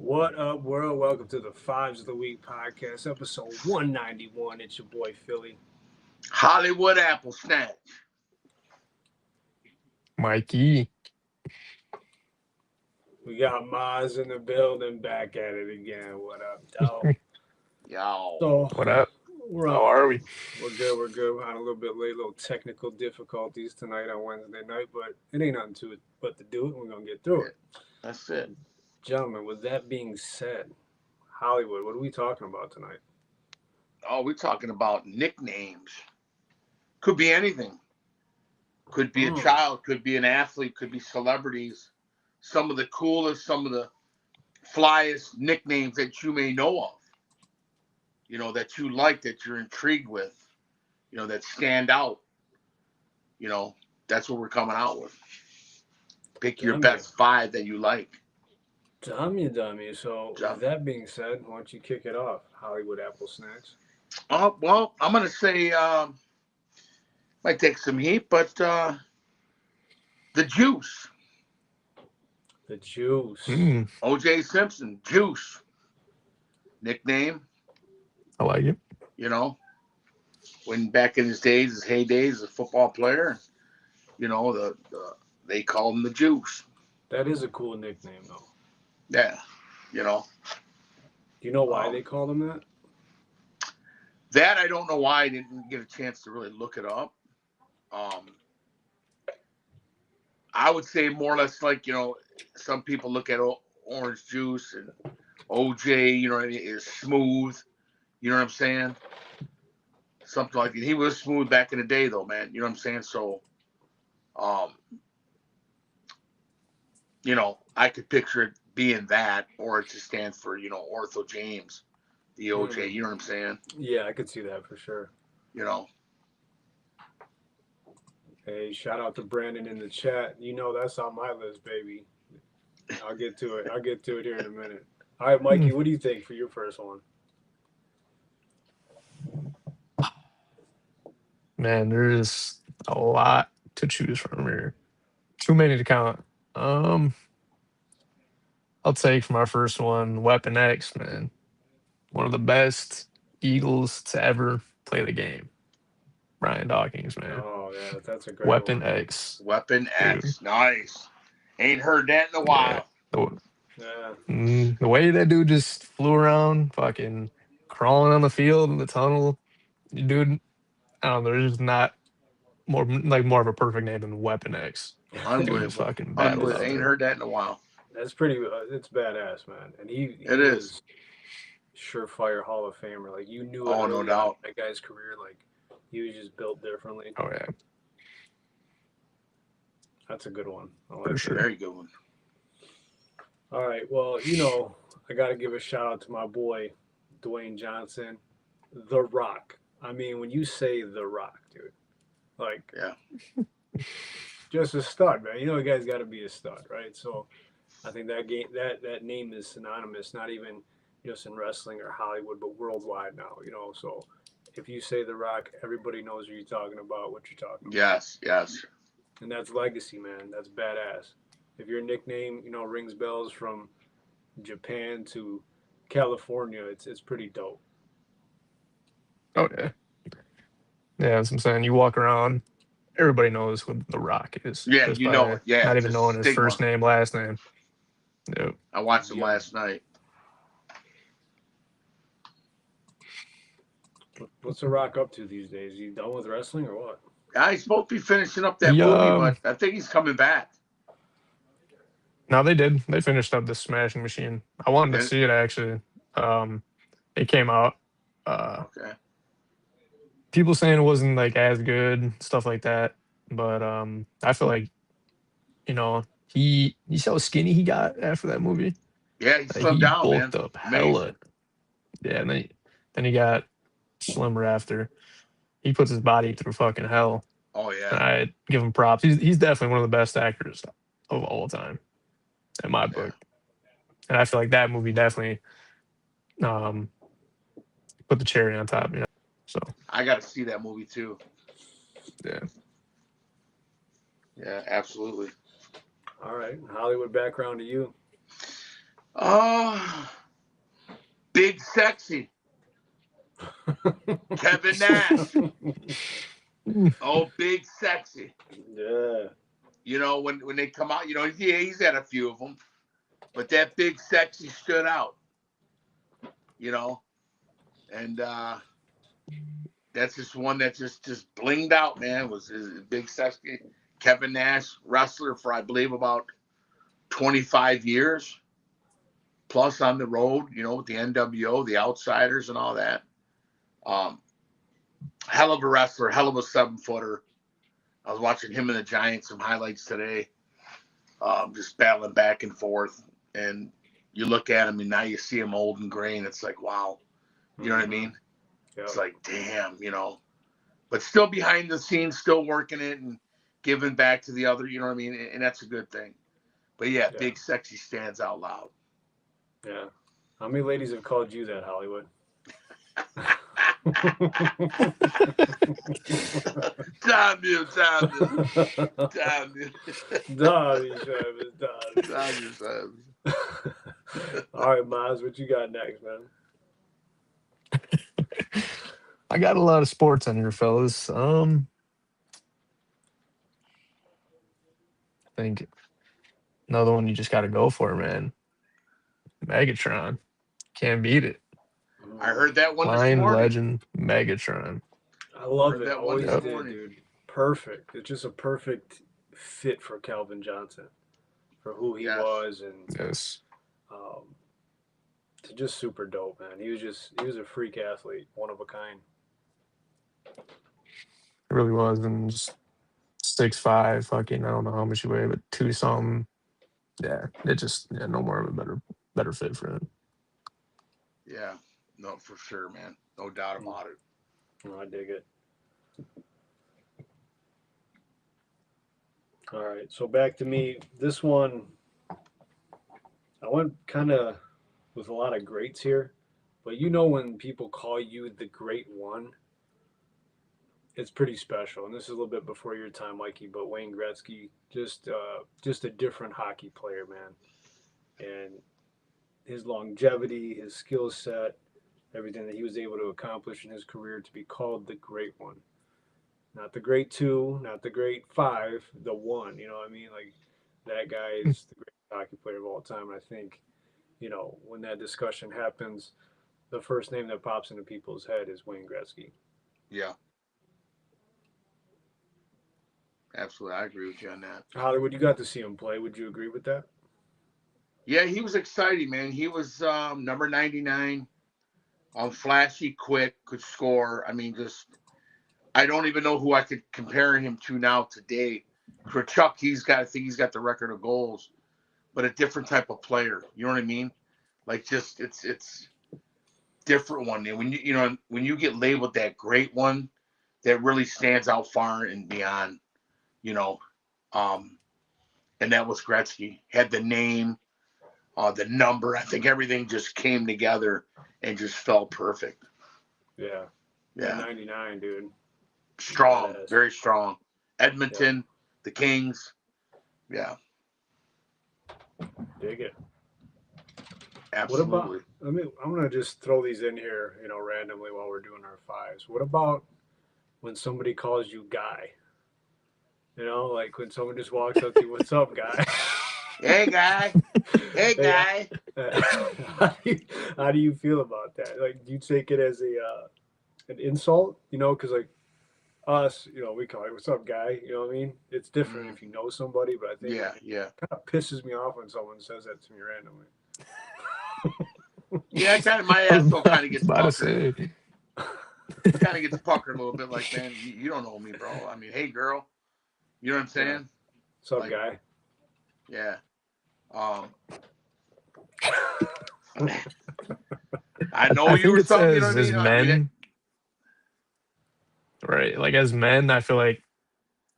What up, world? Welcome to the Fives of the Week podcast, episode 191. It's your boy, Fillie. Hollywood Applesnatch. Mikey. We got Maz in the building, back at it again. What up, dog? Yo. So, What up? we're How up. are we? We're good. We're on a little bit late, little technical difficulties tonight on Wednesday night, but it ain't nothing to it but to do it. We're going to get through it. That's it. Gentlemen, with that being said, Hollywood, what are we talking about tonight? Oh, we're talking about nicknames. Could be anything. Could be a child, could be an athlete, could be celebrities. Some of the coolest, some of the flyest nicknames that you may know of. You know, that you like, that you're intrigued with. You know, that stand out. You know, that's what we're coming out with. Pick your best 5 that you like. Dummy. So, with that being said, why don't you kick it off, Hollywood Applesnatch? Well, I'm going to say, might take some heat, but the Juice. The Juice. O.J. Simpson, Juice. Nickname. I like it. You know, when back in his days, his heydays as a football player, you know, they called him the Juice. That is a cool nickname, though. Yeah, you know. Do you know why they called him that? That I don't know why. I didn't get a chance to really look it up. I would say more or less like, you know, some people look at orange juice and OJ, you know, is smooth. You know what I'm saying? Something like that. He was smooth back in the day, though, man. You know what I'm saying? So, you know, I could picture it being that, or it just stands for, you know, Ortho James, the OJ. You know what I'm saying? Yeah, I could see that for sure. You know. Hey, shout out to Brandon in the chat. You know that's on my list, baby. I'll get to it. Here in a minute. All right, Mikey, what do you think for your first one? Man, there's a lot to choose from here. Too many to count. I'll take for my first one, Weapon X, man. One of the best Eagles to ever play the game. Brian Dawkins, man. Oh, yeah, that's a great Weapon one. X. Weapon X. Nice. Ain't heard that in a while. Yeah. The way that dude just flew around, fucking crawling on the field in the tunnel, dude, I don't know, there's just not more of a perfect name than Weapon X. Unbelievable. Fucking battles out Ain't there. heard that in a while. That's pretty. It's badass, man. And he it is surefire Hall of Famer. Like you knew. Oh, no doubt. That guy's career, like he was just built differently. Oh yeah. That's a good one. I like For sure. Very good one. All right. Well, you know, I got to give a shout out to my boy, Dwayne Johnson, The Rock. I mean, when you say The Rock, dude, like, yeah, just a stud, man. You know, a guy's got to be a stud, right? So, I think that name is synonymous, not even just in wrestling or Hollywood, but worldwide now. You know, so if you say The Rock, everybody knows what you're talking about. Yes. And that's legacy, man. That's badass. If your nickname, you know, rings bells from Japan to California, it's pretty dope. Oh yeah. Yeah, that's what I'm saying. You walk around, everybody knows who The Rock is. Yeah, you know it. Yeah. Not even knowing his first name, last name. Yep. I watched him last night. What's The Rock up to these days? Is he done with wrestling or what? He's supposed to be finishing up that movie, but I think he's coming back. No, they did. They finished up this Smashing Machine. I wanted to see it, actually. It came out. Okay. People saying it wasn't like as good, stuff like that. But I feel like, you know, you see how skinny he got after that movie? Yeah, he slimmed down, man. Bulked up hella. Yeah, and then he got slimmer after. He puts his body through fucking hell. Oh yeah. And I give him props. He's definitely one of the best actors of all time, in my book. And I feel like that movie definitely put the cherry on top, you know. So I got to see that movie too. Yeah. Yeah, absolutely. All right, Hollywood background to you. I Big Sexy. Kevin Nash. Oh, Big Sexy. Yeah. You know, when they come out, you know, yeah, he's had a few of them, but that Big Sexy stood out. You know, and that's just one that just blinged out, man. Was his Big Sexy. Kevin Nash, wrestler for I believe about 25 years plus on the road. You know, with the NWO, the Outsiders, and all that. Hell of a wrestler, hell of a 7-footer. I was watching him and the Giants, some highlights today, just battling back and forth. And you look at him, and now you see him old and gray, and it's like, wow. You know what I mean? Yep. It's like, damn, you know. But still behind the scenes, still working it and giving back to the other, you know what I mean? And that's a good thing. But, yeah, Big Sexy stands out loud. Yeah. How many ladies have called you that, Hollywood? Damn you. All right, Miles, what you got next, man? I got a lot of sports on here, fellas. I think another one you just got to go for, man. Megatron. Can't beat it. I heard that one this Lion morning. Legend Megatron. I love it. That one Always this did, morning. dude. Perfect. It's just a perfect fit for Calvin Johnson, for who he was, and Yes. just super dope, man. He was a freak athlete, one of a kind. It really was. And just 6'5", fucking, I don't know how much he weighed, but 2 something. Yeah, it just, no more of a better fit for him. Yeah, no, for sure, man. No doubt about it. Oh, I dig it. All right, so back to me. This one, I went kind of with a lot of greats here, but you know when people call you the Great One, it's pretty special. And this is a little bit before your time, Mikey, but Wayne Gretzky, just a different hockey player, man. And his longevity, his skill set, everything that he was able to accomplish in his career to be called the Great One. Not the Great Two, not the Great Five, the One. You know what I mean? Like, that guy is the greatest hockey player of all time. And I think, when that discussion happens, the first name that pops into people's head is Wayne Gretzky. Yeah. Absolutely. I agree with you on that. Hollywood, you got to see him play. Would you agree with that? Yeah, he was exciting, man. He was number 99, flashy, quick, could score. I mean, I don't even know who I could compare him to now today. Kachuk, I think he's got the record of goals, but a different type of player. You know what I mean? Like, just it's different one. And when you get labeled that great one, that really stands out far and beyond. And that was Gretzky. Had the name, the number. I think everything just came together and just felt perfect. Yeah. Yeah. 99, dude. Strong, very strong. Edmonton, the Kings. Yeah. Dig it. Absolutely. What about, I'm going to just throw these in here, randomly while we're doing our fives. What about when somebody calls you Guy? Like when someone just walks up to you, what's up, Guy? Hey, Guy. Hey, Guy. How do you feel about that? Like, do you take it as an insult? Because like us, we call it, what's up, Guy? You know what I mean? It's different if you know somebody, but I think it kind of pisses me off when someone says that to me randomly. Yeah, kind of my asshole kind of gets puckered. Kind of gets puckered a little bit. Like, man, you don't know me, bro. I mean, hey, girl, you know what I'm saying? What's up, Guy? Yeah. I know you were something. You know what I mean? Men, right? Like as men, I feel like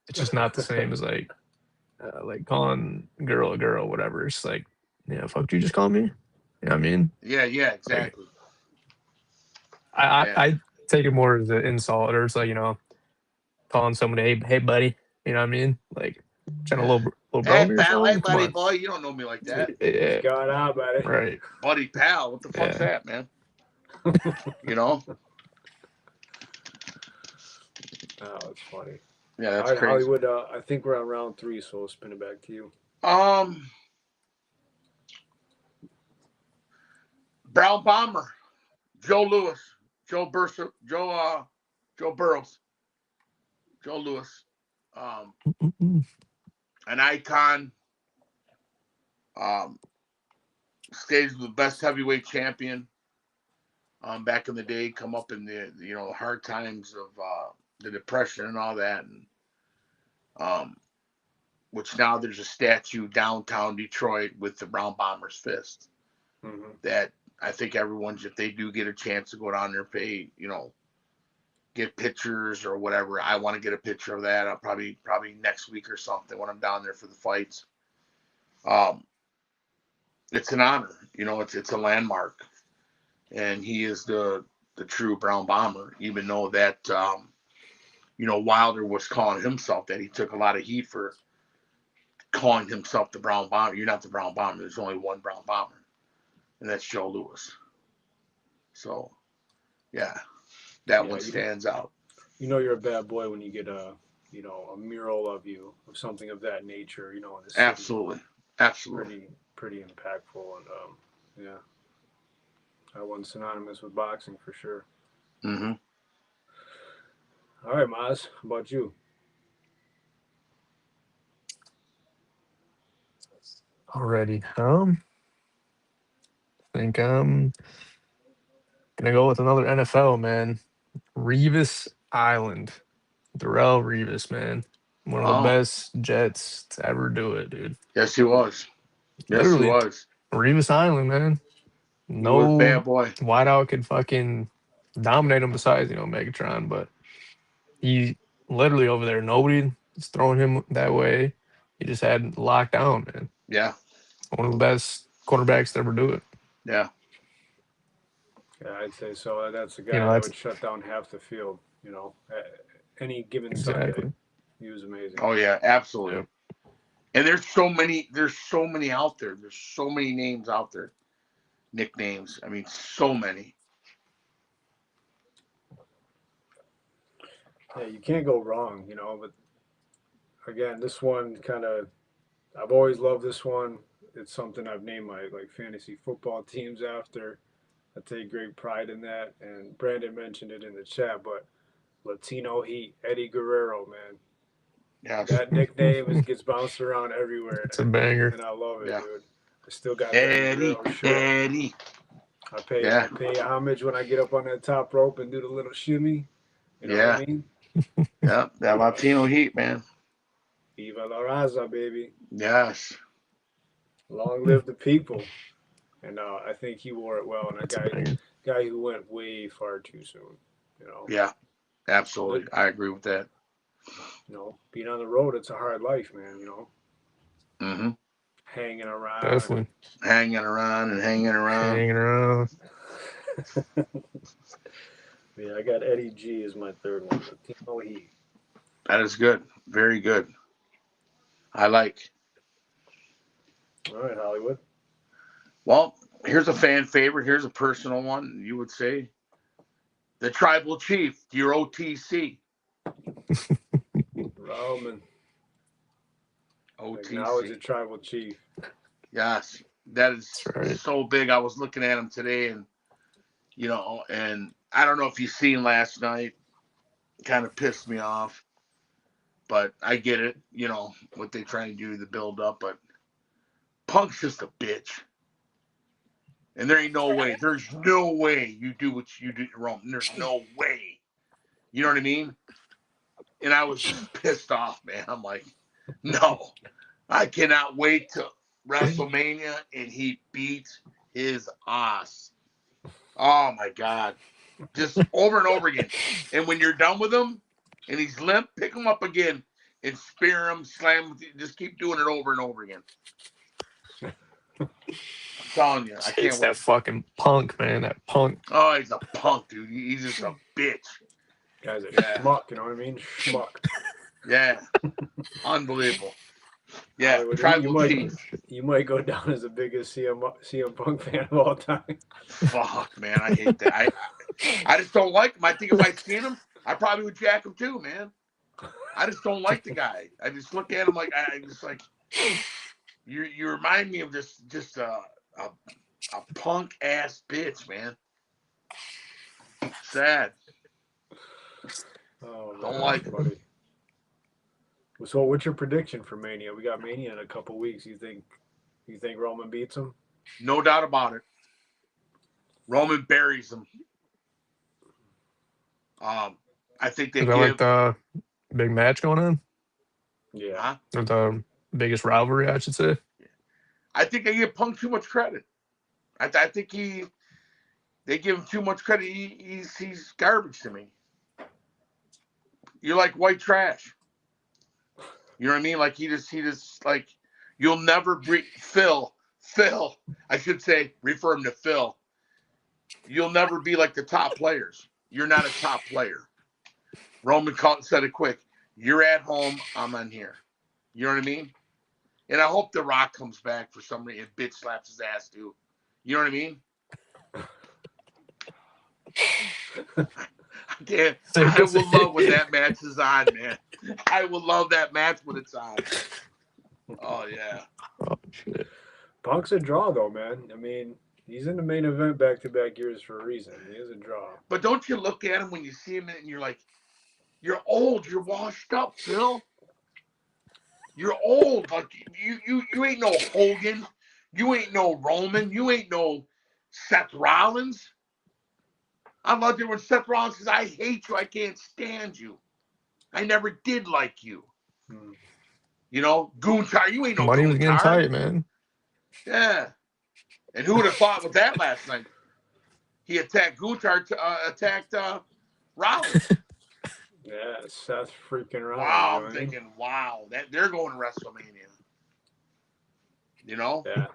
it's just not the same as like calling girl a girl, whatever. It's like, fuck, you just call me. You know what I mean? Yeah, exactly. Like, I take it more as an insult, or it's like, calling someone, hey, buddy. You know what I mean? Like, trying to little bro me or something? Hey, buddy, boy, you don't know me like that. What's going on, buddy? Right. Buddy, pal, what the fuck's that, man? You know? Oh, it's funny. Yeah, All that's right, crazy. Hollywood. I think we're on round 3, so I'll spin it back to you. Brown Bomber, Joe Lewis, Joe Burrows, Joe Lewis, an icon. Stays the best heavyweight champion. Back in the day, come up in the hard times of the depression and all that, and which now there's a statue downtown Detroit with the Brown Bomber's fist. Mm-hmm. That I think everyone's, if they do get a chance to go down there, get pictures or whatever. I want to get a picture of that. I'll probably next week or something when I'm down there for the fights. It's an honor, it's a landmark, and he is the true Brown Bomber. Even though that Wilder was calling himself that, he took a lot of heat for calling himself the Brown Bomber. You're not the Brown Bomber. There's only one Brown Bomber, and that's Joe Lewis. So, yeah, that one stands out. You're a bad boy when you get a mural of you of something of that nature. In the city. Absolutely. Pretty impactful, and yeah, that one's synonymous with boxing for sure. Mm-hmm. All right, Maz, how about you? Already. I think I'm gonna go with another NFL man. Revis Island. Darrell Revis, man. One of the Oh, best Jets to ever do it, dude. yes, he was. Yes, he Literally. was. Revis Island, man. He was a No bad boy. wideout could fucking dominate him besides, Megatron, but he literally over there, nobody is throwing him that way. He just had locked down, man. Yeah. One of the best quarterbacks to ever do it. Yeah. Yeah, I'd say so. That's a You guy know, that that's would shut down half the field. Any given Sunday, exactly. he was amazing. Oh yeah, absolutely. Yep. And there's so many out there. There's so many names out there. Nicknames. I mean, so many. Yeah, you can't go wrong, but again, this one I've always loved this one. It's something I've named my fantasy football teams after. I take great pride in that. And Brandon mentioned it in the chat, but Latino Heat, Eddie Guerrero, man. Yes. That nickname gets bounced around everywhere. It's a banger. And I love it, Yeah. dude. I still got the Eddie Eddie. Guerrero shirt. Eddie. I pay homage when I get up on that top rope and do the little shimmy. You know what I mean? Yeah, that Latino Heat, man. Viva la raza, baby. Yes. Long live the people. And I think he wore it well. And That's a guy who went way far too soon. Yeah, absolutely. I agree with that. Being on the road, it's a hard life, man. Mm-hmm. Hanging around. Definitely. Hanging around. Hanging around. Yeah, I got Eddie G as my third one. Latino Heat. That is good. Very good. I like. All right, Hollywood. Well, here's a fan favorite. Here's a personal one. You would say the Tribal Chief, your OTC. Roman. OTC. Now he's a Tribal Chief. Yes, that is right. So big. I was looking at him today, and and I don't know if you've seen last night. Kind of pissed me off, but I get it. What they trying to do, the build up, but Punk's just a bitch. And there ain't no way. There's no way you do what you do, Roman. There's no way. You know what I mean? And I was just pissed off, man. I'm like, no, I cannot wait till WrestleMania and he beats his ass. Oh my God. Just over and over again. And when you're done with him and he's limp, pick him up again and spear him, slam him. Just keep doing it over and over again. I'm telling you, I can't It's wait. that fucking Punk, man. That Punk. Oh, he's a punk, dude. He's just a bitch. Guy's a schmuck, you know what I mean? Schmuck. Yeah. Unbelievable. Yeah, Hollywood, tribal chief. You might go down as the biggest CM Punk fan of all time. Fuck, man, I hate that. I just don't like him. I think if I seen him, I probably would jack him too, man. I just don't like the guy. I just look at him like I just like you remind me of just a punk ass bitch, man. Sad. Oh, Don't man, like buddy. So, what's your prediction for Mania? We got Mania in a couple weeks. You think Roman beats him? No doubt about it. Roman buries him. I think they Is that give. like the big match going on? Yeah. Huh? Or the biggest rivalry, I should say. I think they give Punk too much credit. I think they give him too much credit. He's garbage to me. You're like white trash. You know what I mean? Like he just like you'll never break Phil. I should say refer him to Phil. You'll never be like the top players. You're not a top player. Roman said it quick. You're at home. I'm on here. You know what I mean? And I hope The Rock comes back for some reason and bitch slaps his ass too. You know what I mean? I will love when that match is on, man. I will love that match when it's on. Oh yeah. Oh shit. Punk's a draw though, man. I mean, he's in the main event back-to-back years for a reason. He is a draw. But don't you look at him when you see him and you're like, you're old, you're washed up, Phil. You're old. Like you ain't no Hogan. You ain't no Roman. You ain't no Seth Rollins. I loved it when Seth Rollins says, I hate you. I can't stand you. I never did like you. You know, Goontar, you ain't no Money was getting Goontar. tight, man. Yeah. And who would have thought with that last night? He attacked Goontar, attacked Rollins. Yeah, Seth freaking Rollins. Wow, I'm thinking, wow, that they're going to WrestleMania. You know? Yeah.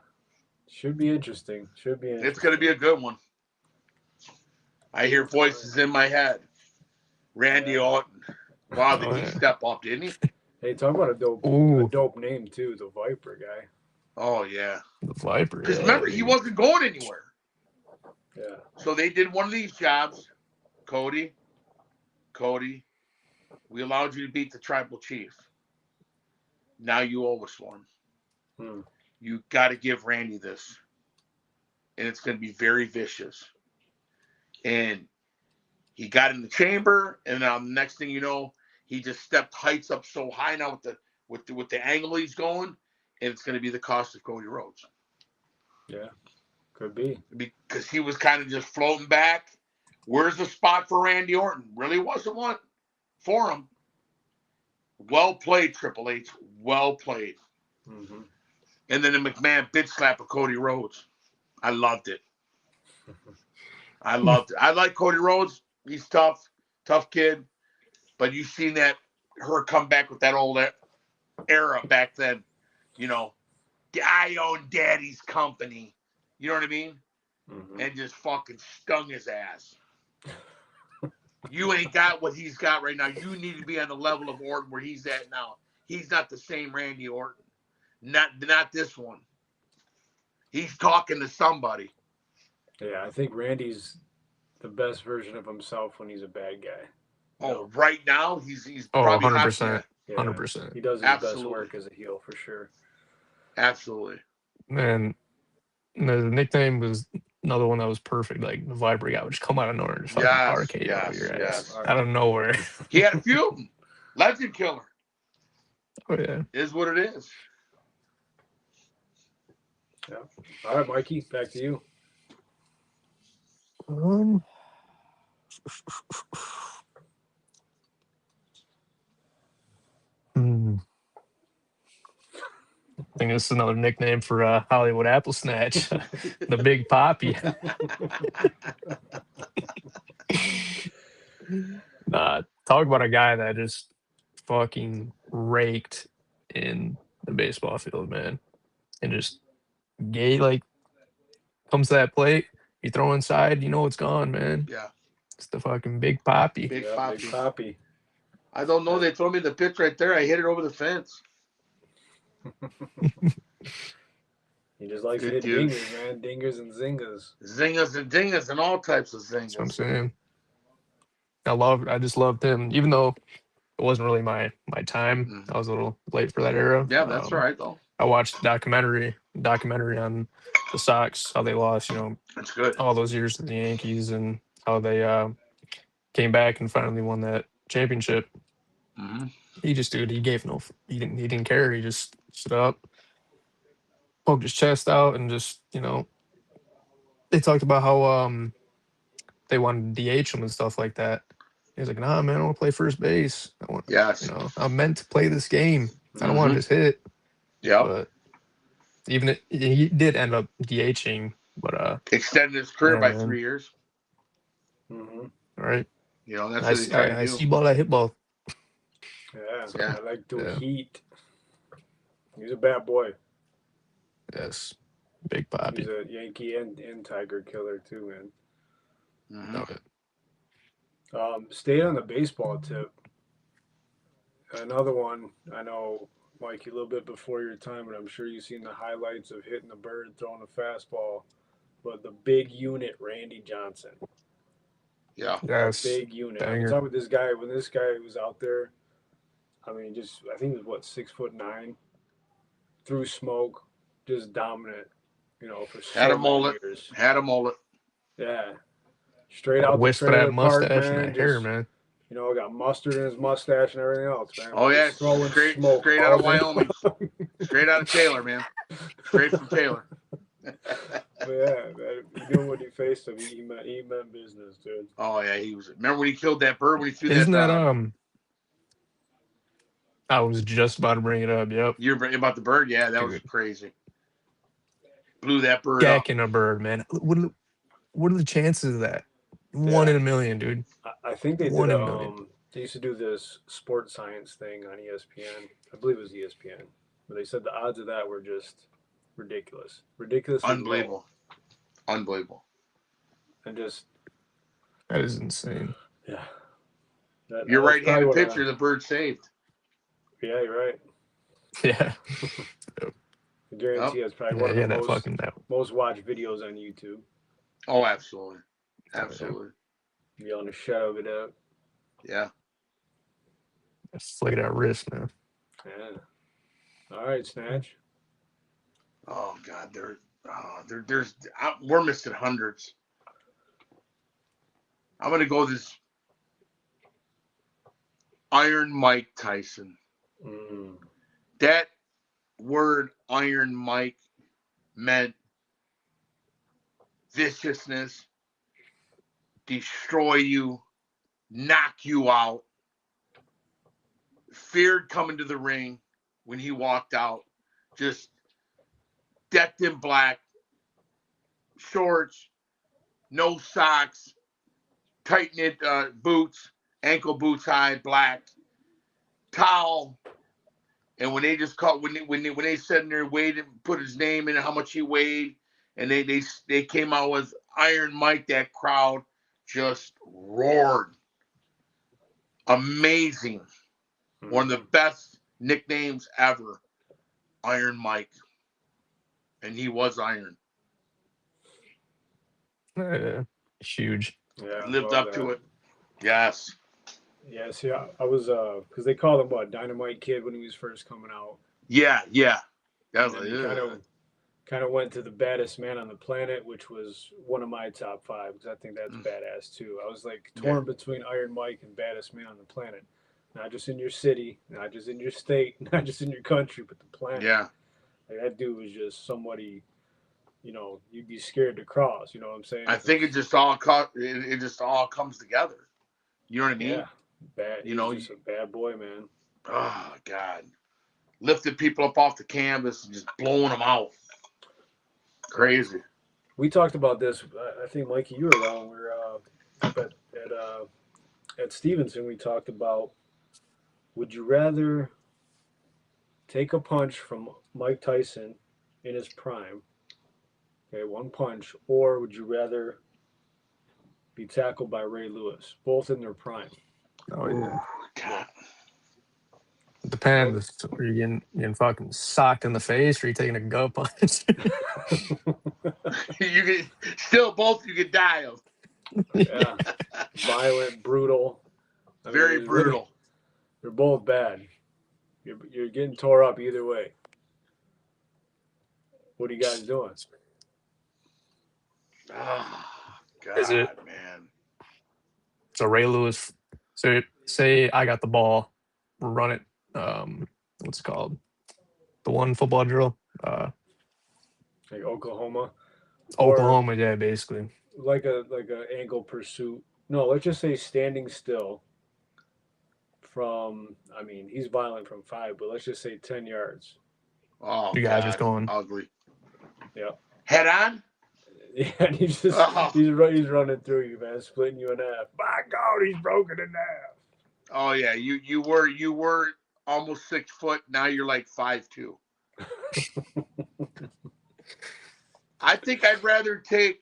Should be interesting. It's going to be a good one. I hear voices in my head. Randy Orton. Wow, did he step up, didn't he? Hey, talk about a dope name too, the Viper guy. Oh yeah, the Viper. Because remember, he wasn't going anywhere. Yeah. So they did one of these jobs. Cody, we allowed you to beat the tribal chief. Now you owe us one. You got to give Randy this, and it's going to be very vicious. And he got in the chamber, and now the next thing you know, he just stepped heights up so high now with the angle he's going, and it's going to be the cost of Cody Rhodes. Yeah, could be. Because he was kind of just floating back. Where's the spot for Randy Orton? Really wasn't one for him. Well played, Triple H. Well played. Mm-hmm. And then the McMahon bitch slap of Cody Rhodes. I loved it. I like Cody Rhodes. He's tough kid. But you seen her come back with that old era back then. You know, I own Daddy's company. You know what I mean? Mm-hmm. And just fucking stung his ass. You ain't got what he's got right now. You need to be on the level of Orton where he's at now. He's not the same Randy Orton. Not this one. He's talking to somebody. Yeah, I think Randy's the best version of himself when he's a bad guy. Oh, right now he's probably 100%. 100%. He does his best work as a heel for sure. Absolutely. Man, the nickname was another one that was perfect. Like the Viper guy would just come out of nowhere and just fucking arcade over your ass out of nowhere. He had a few. Legend killer. Oh yeah. Is what it is. Yeah. All right, Mikey, back to you. I think this is another nickname for Hollywood Applesnatch, the Big Poppy. Talk about a guy that just fucking raked in the baseball field, man, and just comes to that plate, you throw inside, you know it's gone, man. Yeah, it's the fucking Big Poppy. Big Poppy. Big Poppy. I don't know. They told me the pitch right there. I hit it over the fence. He just likes to Good hit dude. dingers, man. Dingers and zingers. Zingers and dingas and all types of That's what I'm zingers. saying. I just loved him, even though it wasn't really my time. I was a little late for that era. Yeah, that's all right though. I watched documentary on the Sox, how they lost, That's good. all those years to the Yankees, and how they came back and finally won that championship. Mm-hmm. He gave he didn't care. He just stood up, poked his chest out, and just, they talked about how they wanted to DH him and stuff like that. He was like, "Nah, man, I want to play first base. Yes. I'm meant to play this game. I don't want Mm-hmm. to just hit." Yep. But he did end up DHing, but Extended his career yeah, by man, 3 years. Mm-hmm. all right. That's what they try to I do. see ball, I hit ball. Yeah, So, Yeah. I like to yeah. heat. He's a bad boy. Yes, Big He's Poppy. a Yankee and Tiger killer too, man. Mm-hmm. Love it. Stayed on the baseball tip. Another one, I know, Mikey, a little bit before your time, but I'm sure you've seen the highlights of hitting the bird, throwing a fastball. But the big unit, Randy Johnson. Yeah. The Yes, big unit. I've been banger. talking with this guy. When this guy was out there, I mean, I think he was what, 6'9", through smoke, just dominant, for Had a so many mullet. years. Had a mullet. Yeah. Straight Got a out the wisp of that trailer park, mustache and man. that hair, Just, man. got mustard in his mustache and everything else, man. Oh Was yeah, just throwing smoke straight out all of day Wyoming. Straight out of Taylor, man. Straight from Taylor. But yeah, man, he knew when he faced him, he meant business, dude. Oh yeah, he was. Remember when he killed that bird when he threw Isn't that? that I was just about to bring it up. Yep, You're about the bird? Yeah, that was dude, crazy. Blew that bird up. gacking a bird, man. What are the chances of that? One Yeah, in a million, dude. I think they did One in a million. they used to do this sports science thing on ESPN. I believe it was ESPN, but they said the odds of that were just ridiculously low, Unbelievable. Unbelievable. and just That is insane. yeah, Your that's probably right-handed what. pitcher, the bird saved. Yeah, you're right. Yeah, I guarantee Yep. it's probably one yeah, of he the had that fucking that. most watched videos on YouTube. Oh, absolutely. Oh, yeah. Absolutely. Yelling the shit out of it out. Yeah. Just look at that wrist, man. Yeah. All right, Snatch. Oh God, we're missing hundreds. I'm gonna go this Iron Mike Tyson. Mm. That word Iron Mike meant viciousness, destroy you, knock you out. Feared coming to the ring when he walked out, just decked in black, shorts, no socks, tight knit boots, ankle boots high, black, towel. And when they just caught when they said in there weighed and put his name in and how much he weighed, and they came out with Iron Mike, that crowd just roared. Amazing. One of the best nicknames ever. Iron Mike. And he was iron. Huge. Yeah, Lived love up that. to it. Yes. Yeah, see, I was because they called him what, Dynamite Kid when he was first coming out. Yeah. That And was then he kind of went to the baddest man on the planet, which was one of my top five because I think that's badass too. I was like torn between Iron Mike and baddest man on the planet, not just in your city, not just in your state, not just in your country, but the planet. Yeah. Like, that dude was just somebody, you'd be scared to cross. You know what I'm saying? I think it just all comes together. You know what I mean? Yeah, bad. You He know, was just a bad boy, man. oh God. Lifted people up off the canvas and just blowing them out. Crazy. We talked about this. I think Mikey, you were around. We were up at Stevenson. We talked about, would you rather take a punch from Mike Tyson in his prime, okay, one punch, or would you rather be tackled by Ray Lewis, both in their prime? Oh yeah. God. Depends. Are you getting fucking socked in the face, or are you taking a gut punch? You could still both. You could die of. Yeah, violent, brutal. I mean, Very brutal. They're both bad. You're getting tore up either way. What are you guys doing? Oh, Is it? God, man. So Ray Lewis. So say I got the ball, run it. What's it called? The one football drill. Like Oklahoma, or Oklahoma, yeah, basically. like a ankle pursuit. No, let's just say standing still from. I mean, he's violent from 5, but let's just say 10 yards. Oh, You guys God. just going. Ugly. Yeah. Head on? Yeah, and he's just Oh. he's running through you, man, splitting you in half. By God, he's broken in half. Oh, yeah. You were almost 6 foot. Now you're like 5'2". I think I'd rather take.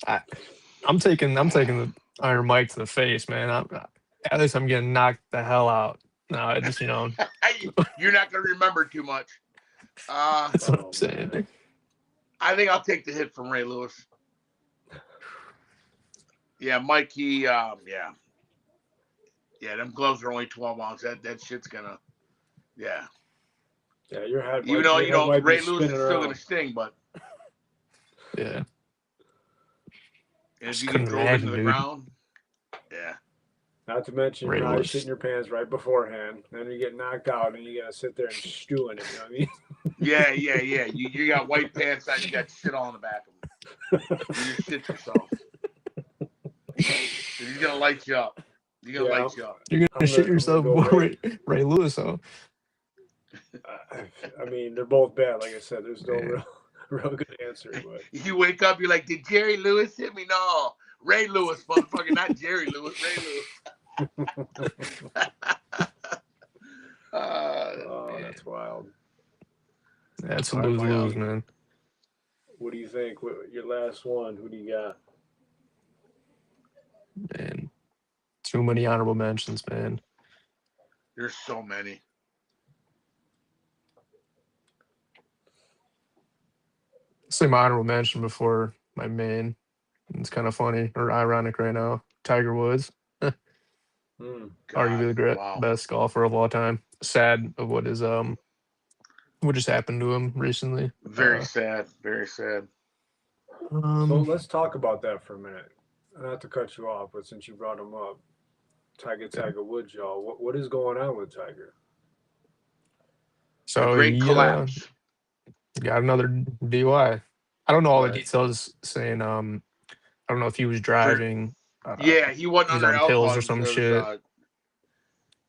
I'm taking the Iron Mike to the face, man. At least I'm getting knocked the hell out. No, it just You're not going to remember too much. That's what I'm saying. Man. I think I'll take the hit from Ray Lewis. Yeah, Mike, yeah, them gloves are only 12 ounce. That shit's gonna, yeah. Yeah, your head. Even though Ray Lewis is still gonna sting, but yeah. and if you get drove into the ground, yeah. Not to mention, you're probably shitting your pants right beforehand. Then you get knocked out, and you gotta sit there and stew in it. You know what I mean? Yeah. You got white pants on. You got shit all in the back of them. You shit yourself. He's gonna light you up. You're gonna shit yourself before Ray Lewis, though. I mean, they're both bad. Like I said, there's no real good answer. But you wake up, you're like, did Jerry Lewis hit me? No, Ray Lewis, motherfucker, not Jerry Lewis. Ray Lewis. That's wild. That's a lose, man. What do you think? Your last one? Who do you got? Man, too many honorable mentions, man. There's so many. Say my honorable mention before my main. It's kind of funny or ironic right now. Tiger Woods, arguably the best golfer of all time. Sad of what just happened to him recently. Very sad. Very sad. So let's talk about that for a minute. Not to cut you off, but since you brought him up, Tiger Woods, y'all. What is going on with Tiger? So great collapse. Got another DUI. I don't know all the details. Saying I don't know if he was driving. Yeah, he wasn't under alcohol pills or some shit.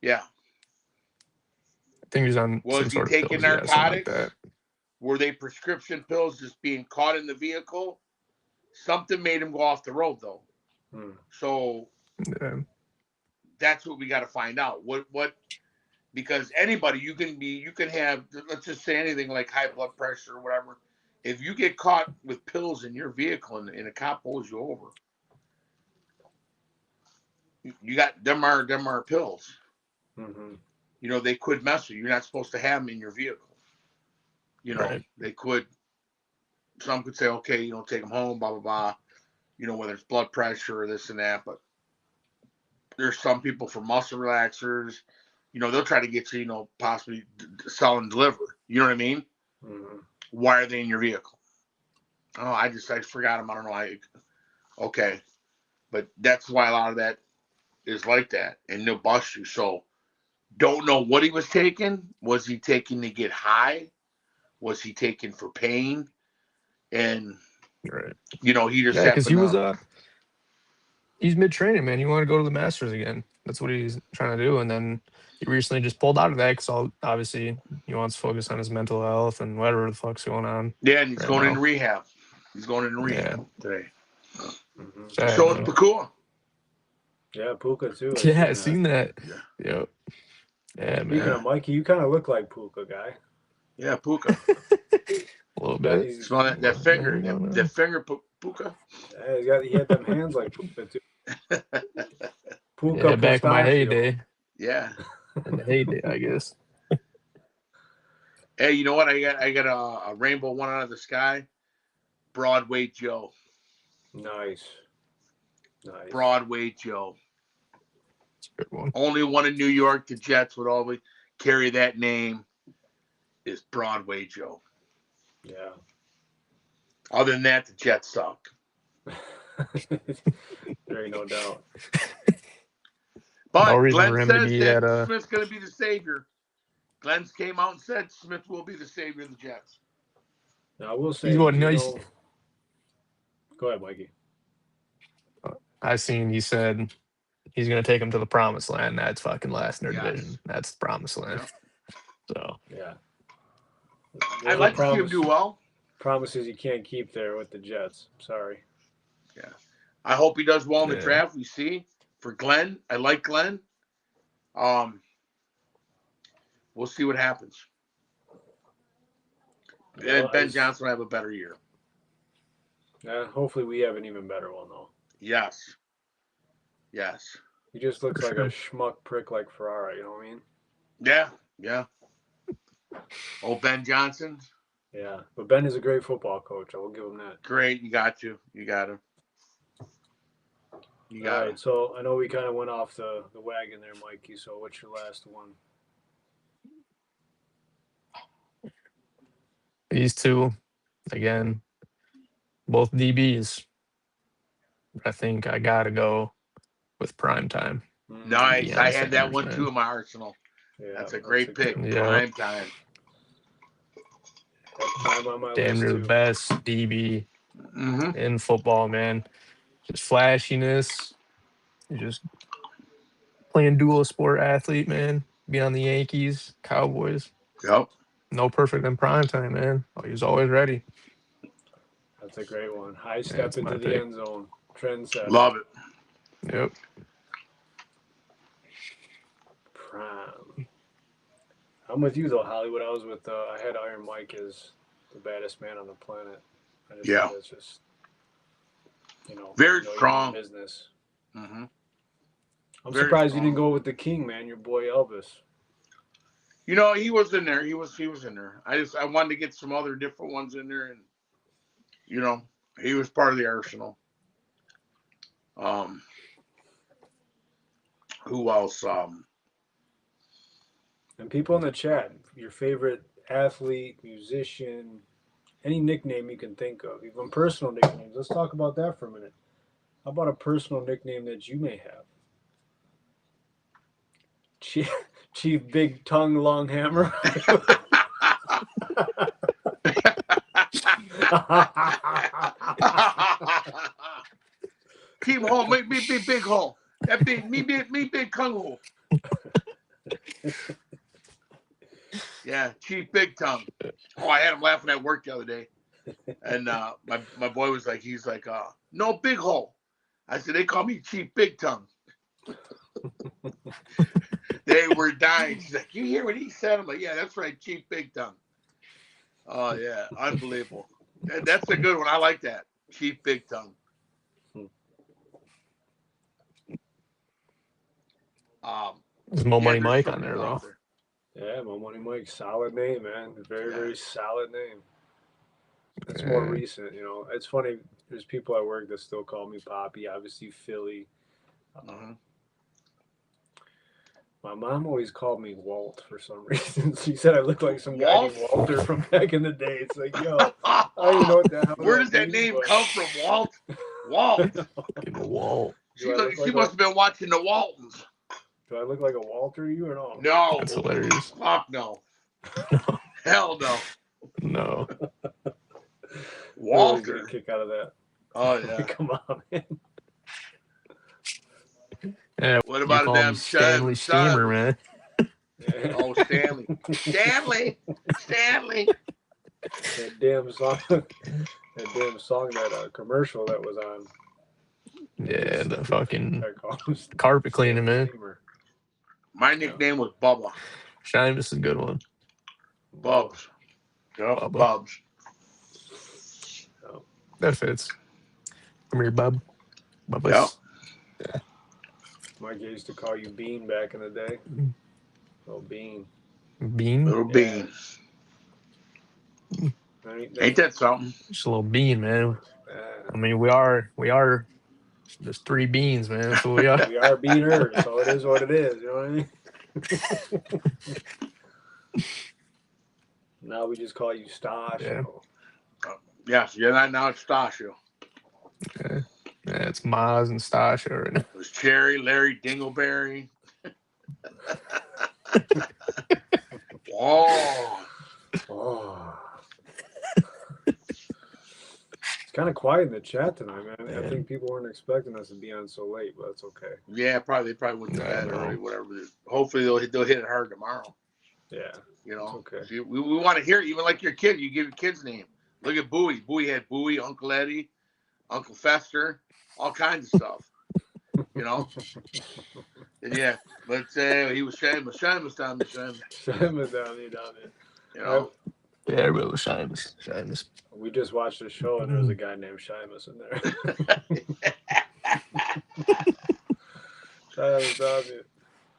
Yeah. I think he was on. Was he taking narcotics? Like were they prescription pills just being caught in the vehicle? Something made him go off the road, though. So that's what we got to find out. What? Because anybody, you can have, let's just say anything like high blood pressure or whatever. If you get caught with pills in your vehicle and a cop pulls you over, you got them are pills. Mm-hmm. They could mess with you. You're not supposed to have them in your vehicle. They could. Some could say, okay, take them home, blah blah blah. Whether it's blood pressure or this and that, but there's some people for muscle relaxers. They'll try to get you, possibly sell and deliver. You know what I mean? Mm-hmm. Why are they in your vehicle? Oh, I forgot them. I don't know. Okay. But that's why a lot of that is like that. And they'll bust you. So don't know what he was taking. Was he taking to get high? Was he taking for pain? And, he just because he was he's mid-training, man. He wanted to go to the Masters again. That's what he's trying to do. And then he recently just pulled out of that because obviously he wants to focus on his mental health and whatever the fuck's going on. Yeah, and he's going into rehab. He's going into rehab today. Mm-hmm. So it's Pakua. Yeah, Puka too. Yeah, I seen that. Yeah, man. Speaking of Mikey, you kind of look like Puka, guy. Yeah, Puka. A little bit. Smell that finger, that finger, Puka. Yeah, he had them hands like Puka too. Puka back in my heyday. Yeah. in the heyday, I guess. Hey, you know what? I got a rainbow one out of the sky. Broadway Joe. Nice. Broadway Joe. It's a good one. Only one in New York. The Jets would always carry that name. Is Broadway Joe. Yeah. Other than that, the Jets suck. There ain't no doubt. No But reason Glenn for him to says be that at Smith's going to be the savior. Glenn came out and said Smith will be the savior of the Jets. Now I will say, He's what, Gino, nice. Go ahead, Mikey. I seen he said he's gonna take him to the promised land. That's fucking last in their division. That's the promised land. Yep. So Yeah. I'd like to see him do well. Promises you can't keep there with the Jets. Sorry. Yeah. I hope he does well in the Yeah. draft. We see. For Glenn, I like Glenn. We'll see what happens. Well, Ben Johnson will have a better year. Hopefully we have an even better one, though. Yes. He just looks For like sure. a schmuck prick like Ferrara, you know what I mean? Yeah. Oh, Ben Johnson. Yeah. But Ben is a great football coach. I will give him that. Great. You got him. All right. So I know we kind of went off the wagon there, Mikey. So what's your last one? these two, again, both DBs. I think I gotta go with prime time. Nice. I had that Sanders, one man. too in my arsenal. Yeah, that's a great pick. Yeah. Prime time. Time on my Damn list near too. the best DB Mm-hmm. in football, man. Just flashiness. Just playing dual sport athlete, man. Be on the Yankees, Cowboys. Yep. No perfect in prime time, man. Oh, he's always ready. That's a great one. High step that's into my the pick. end zone. Trendsetter. Love it. Yep. Prime. I'm with you though, Hollywood. I was with. I had Iron Mike as the baddest man on the planet. I just think it's just, very strong business. Mm-hmm. I'm Very surprised strong. you didn't go with the King, man. Your boy Elvis. You know, he was in there. He was in there. I wanted to get some other different ones in there, and he was part of the arsenal. Who else? And people in the chat, your favorite athlete, musician, any nickname you can think of, even personal nicknames. Let's talk about that for a minute. How about a personal nickname that you may have? Chief Big Tongue Long Hammer. Keep hole, make me big hole. That big me big tongue hole. Yeah, Chief Big Tongue. Oh, I had him laughing at work the other day, and my boy was like, he's like, no big hole. I said they call me Chief Big Tongue. They were dying. She's like, you hear what he said? I'm like, yeah, that's right, Chief Big Tongue. Oh yeah, unbelievable. That's a good one. I like that, Chief Big Tongue. There's Mo Money Mike on there though. Yeah, Mo Money Mike, solid name, man. Very solid name. It's more recent, It's funny. There's people at work that still call me Poppy. Obviously, Fillie. My mom always called me Walt for some reason. She said I look like some guy named Walter from back in the day. It's like, yo, I don't even know what the hell. Where does that name come from, Walt? Walt. Walt. She must have been watching the Waltons. Do I look like a Walter to you or no? No. That's hilarious. Fuck no. No. Hell no. No. Walter. Get a kick out of that. Oh yeah. Come on, man. Yeah, what about a damn Stanley Steamer, man? Yeah. Oh, Stanley. Stanley. That damn song. That commercial that was on. Yeah, the fucking carpet cleaning, man. My nickname was Bubba. Shine, this is a good one. Bubs. Yep, Bubs. That fits. Come here, Bub. Bubba's. Yep. Yeah. Mike used to call you Bean back in the day. Oh, Bean. Bean, Little Yeah. bean. Ain't That's, that something? just a little bean, man. uh, I mean, we are just three beans, man. That's what we are. we are beaners, so it is what it is. You know what I mean? Now we just call you Stosh. Yeah. Yes, yeah. Now it's Stasio. Yeah, it's Maz and Stasha right now. It was Cherry, Larry, Dingleberry. Oh, Oh. It's kind of quiet in the chat tonight, man. I Yeah. think people weren't expecting us to be on so late, but that's okay. yeah. They probably went to I bed know. already. Whatever. Hopefully they'll hit it hard tomorrow. Yeah, You know. it's okay. If we want to hear it, even like your kid. You give your kid's name. Look at Bowie. Bowie had Bowie, Uncle Eddie, Uncle Fester, all kinds of stuff. You know. And yeah, let's say he was Seamus. Seamus down the Seamus. Seamus down there. You know. Yeah, everybody was Shimus. Shimus. We just watched a show and there was a guy named Seamus in there. Seamus down there.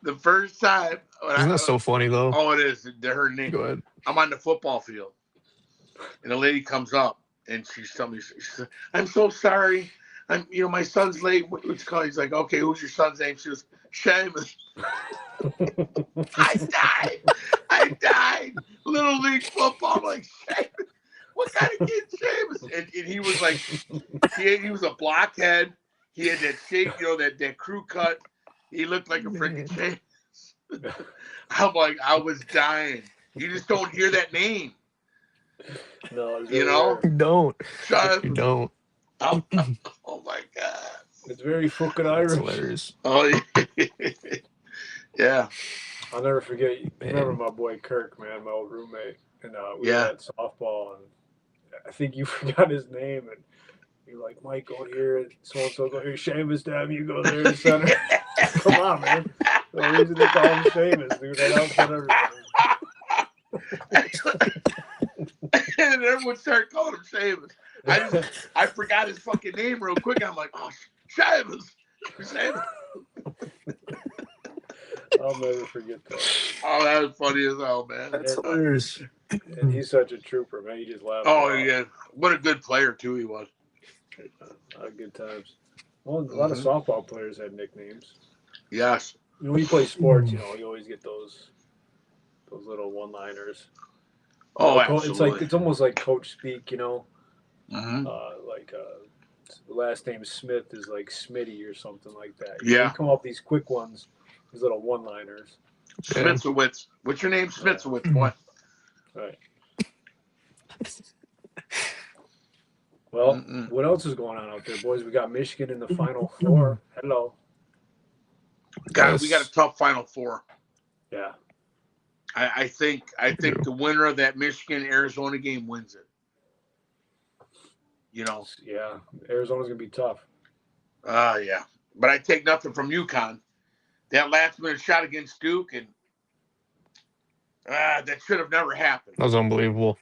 The first time. Isn't that so funny though? Oh, it is. Her name. Go ahead. I'm on the football field, and a lady comes up and she's telling me, she says, "I'm so sorry. My son's late. What's it called?" He's like, "Okay, who's your son's name?" She goes, "Seamus." I died. Little league football. I'm like, Seamus. What kind of kid, Seamus? And he was like, he was a blockhead. He had that shape, that crew cut. He looked like a freaking Seamus. I'm like, I was dying. You just don't hear that name. No, it's You know? rare. You don't. Shut You up. don't. Oh my God. It's very fucking It's Irish. hilarious. Oh, yeah. Yeah. I'll never forget. Man. Remember my boy Kirk, man, my old roommate, and we Yeah. were at softball, and I think you forgot his name, and you're like, Mike, go here, so and so, go here, Seamus, damn, you go there, center. Come on, man. The reason they call him Seamus, dude, that outfit everybody. And everyone started calling him Seamus. I forgot his fucking name real quick. I'm like, oh, Seamus. I'll never forget that. Oh, that was funny as hell, man. That's hilarious. And he's such a trooper, man. He just laughed. Oh, yeah. What a good player, too, he was. A lot of good times. Well, a lot of softball players had nicknames. Yes. When you play sports, you always get those little one-liners. Oh, It's absolutely. it's almost like coach speak, Mm-hmm. The last name Smith is like Smitty or something like that. Yeah. You come up with these quick ones, these little one-liners. Smitsowitz. What's your name? Smitsowitz, boy. Right. Well, what else is going on out there, boys? We got Michigan in the Final Four. Hello. God, we got a tough Final Four. Yeah. I think the winner of that Michigan-Arizona game wins it. Yeah, Arizona's gonna be tough. Yeah. But I take nothing from UConn. That last-minute shot against Duke, and that should have never happened. That was unbelievable.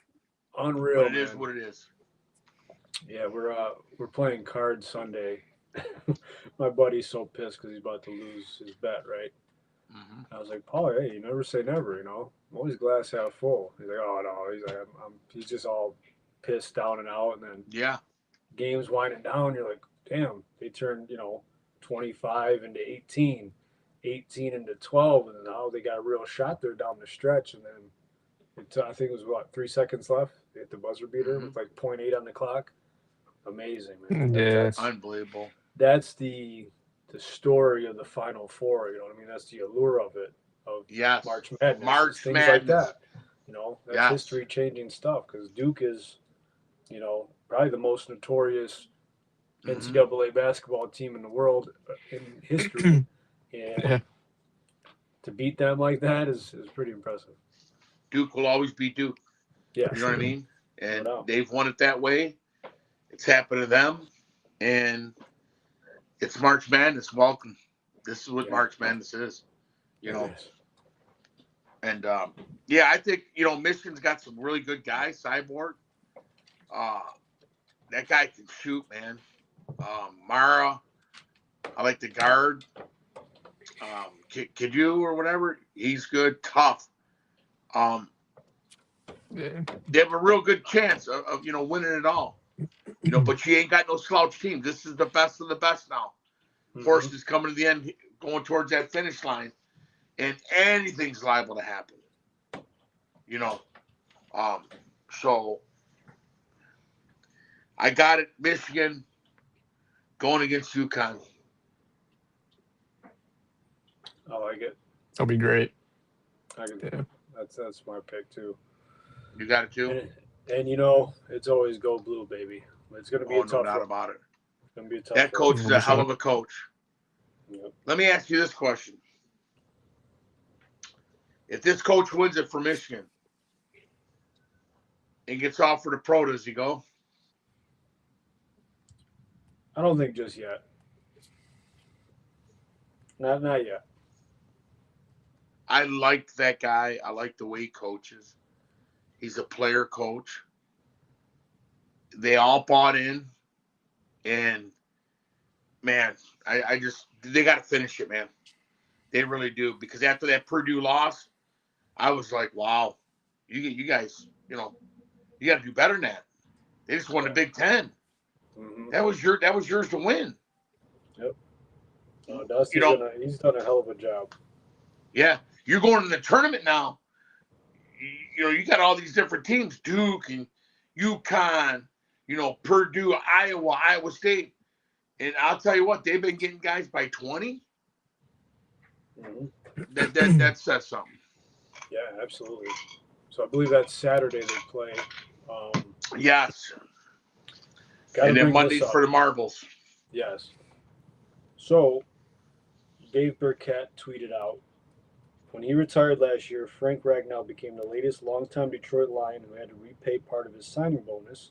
Unreal. But it is what it is. Yeah, we're playing cards Sunday. My buddy's so pissed because he's about to lose his bet, right? Mm-hmm. I was like, Paul, hey, you never say never, I'm always glass half full. He's like, oh no, he's like, he's just all pissed down and out, and then game's winding down. You're like, damn, they turned 25 into 18 into 12, and now they got a real shot there down the stretch, and then I think it was 3 seconds left. They hit the buzzer beater with like 0.8 on the clock. Amazing, man. That's unbelievable. That's the story of the Final Four. You know what I mean? That's the allure of it. Of March Madness, things like that. That's history-changing stuff. Because Duke is, probably the most notorious NCAA basketball team in the world in history, and to beat them like that is pretty impressive. Duke will always be Duke. Yeah, you know what I mean. And they've won it that way. It's happened to them, and it's March Madness. Welcome. This is what March Madness is. And I think Michigan's got some really good guys. Cyborg, that guy can shoot, man. Mara, I like the guard. Kid or whatever. He's good, tough. Um, Yeah. they have a real good chance of winning it all. But you ain't got no slouch team. This is the best of the best now. Horse is coming to the end, going towards that finish line, and anything's liable to happen. So I got it. Michigan going against UConn. I like it. That'll be great. Yeah. That's my pick too. You got it too? And it's always go blue, baby. It's going to be a tough no doubt one. about it. It's going to be a tough That coach is a hell of a coach. Yep. Let me ask you this question. If this coach wins it for Michigan and gets offered a pro, does he go? I don't think just yet. Not yet. I like that guy. I like the way he coaches. He's a player coach. They all bought in. And, man, they got to finish it, man. They really do. Because after that Purdue loss, I was like, wow, you guys, you got to do better than that. They just won the Big Ten. Mm-hmm. That was yours to win. Yep. Dusty's he's done a hell of a job. Yeah. You're going to the tournament now. You got all these different teams, Duke and UConn, Purdue, Iowa State. And I'll tell you what, they've been getting guys by 20. Mm-hmm. That says something. Yeah, absolutely. So I believe that's Saturday they play. Yes. And then Mondays for the marbles. Yes. So Dave Burkett tweeted out, when he retired last year, Frank Ragnow became the latest longtime Detroit Lion who had to repay part of his signing bonus.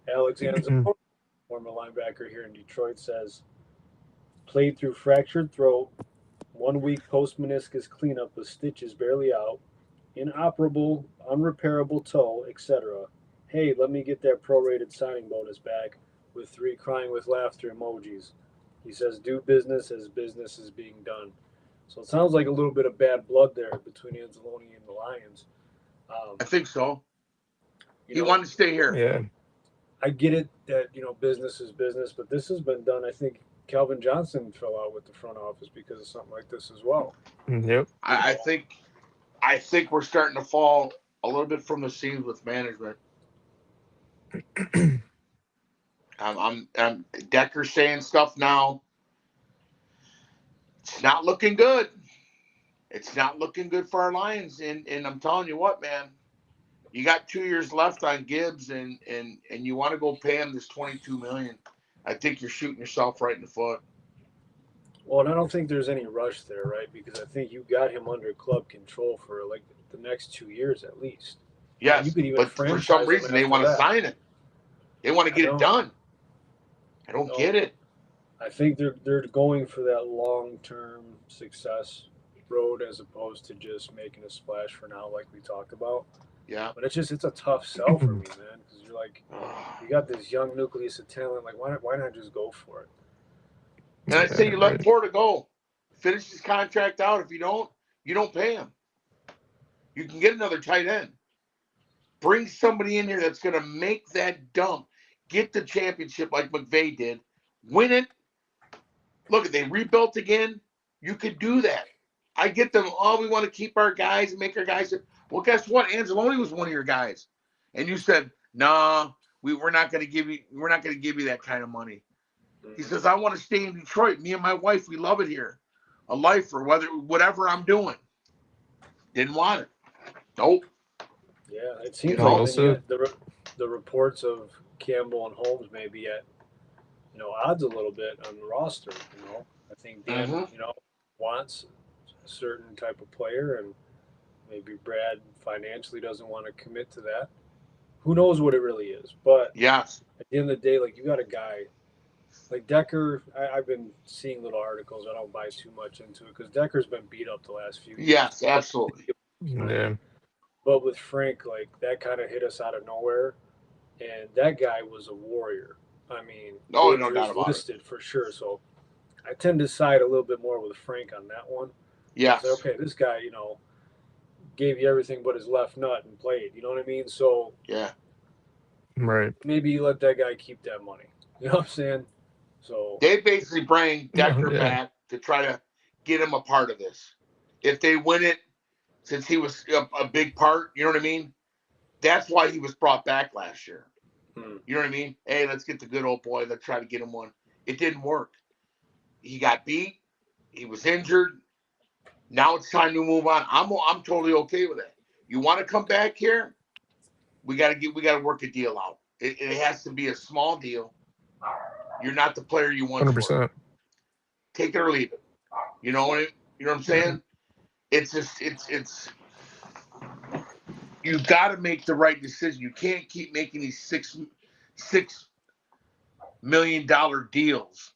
Alex Anzalone, former linebacker here in Detroit, says, played through fractured throat, 1 week post meniscus cleanup with stitches barely out, inoperable, unrepairable toe, etc. Hey, let me get that prorated signing bonus back with 3 crying with laughter emojis. He says, do business as business is being done. So it sounds like a little bit of bad blood there between Anzalone and the Lions. I think so. He wanted to stay here. Yeah. I get it that, business is business, but this has been done. I think Calvin Johnson fell out with the front office because of something like this as well. Yep. I think we're starting to fall a little bit from the scenes with management. I'm Decker saying stuff now. It's not looking good. It's not looking good for our Lions. And I'm telling you what, man, you got 2 years left on Gibbs and you want to go pay him this $22 million. I think you're shooting yourself right in the foot. Well, and I don't think there's any rush there, right? Because I think you got him under club control for like the next 2 years at least. Yes, you could even but for some reason they want to sign it. They want to get it done. I don't get it. I think they're going for that long-term success road as opposed to just making a splash for now, like we talked about. Yeah. But it's a tough sell for me, man, because you're like, you got this young nucleus of talent. Like, why not just go for it? And I say you let Porter go. Finish his contract out. If you don't pay him. You can get another tight end. Bring somebody in here that's going to make that dump. Get the championship like McVay did. Win it. Look, they rebuilt again. You could do that. I get them. We want to keep our guys and make our guys. Well, guess what? Anzalone was one of your guys, and you said, "Nah, we're not going to give you. We're not going to give you that kind of money." He says, "I want to stay in Detroit. Me and my wife, we love it here. A lifer, whatever I'm doing." Didn't want it. Nope. Yeah, it seems like the reports of Campbell and Holmes may be at odds a little bit on the roster. I think Dan wants a certain type of player, and maybe Brad financially doesn't want to commit to that. Who knows what it really is? But yes, at the end of the day, like you got a guy like Decker. I've been seeing little articles. I don't buy too much into it because Decker's been beat up the last few years. Yes, absolutely. Yeah. But with Frank, like that kind of hit us out of nowhere, and that guy was a warrior. I mean, no doubt about listed it. for sure. So I tend to side a little bit more with Frank on that one. It's like, Yes. okay, this guy, gave you everything but his left nut and played. You know what I mean? So Yeah. Right. maybe you let that guy keep that money. You know what I'm saying? So They basically bring No, Decker yeah. back to try to get him a part of this. If they win it, since he was a big part, you know what I mean? That's why he was brought back last year. hmm, You know what I mean? Hey, let's get the good old boy. Let's try to get him one. It didn't work. He got beat. He was injured. Now it's time to move on. I'm totally okay with that. You want to come back here? We gotta work a deal out. It has to be a small deal. You're not the player you once were. 100%. Take it or leave it. You know what I'm Yeah. saying? It's just it's you got to make the right decision. You can't keep making these $6 million deals,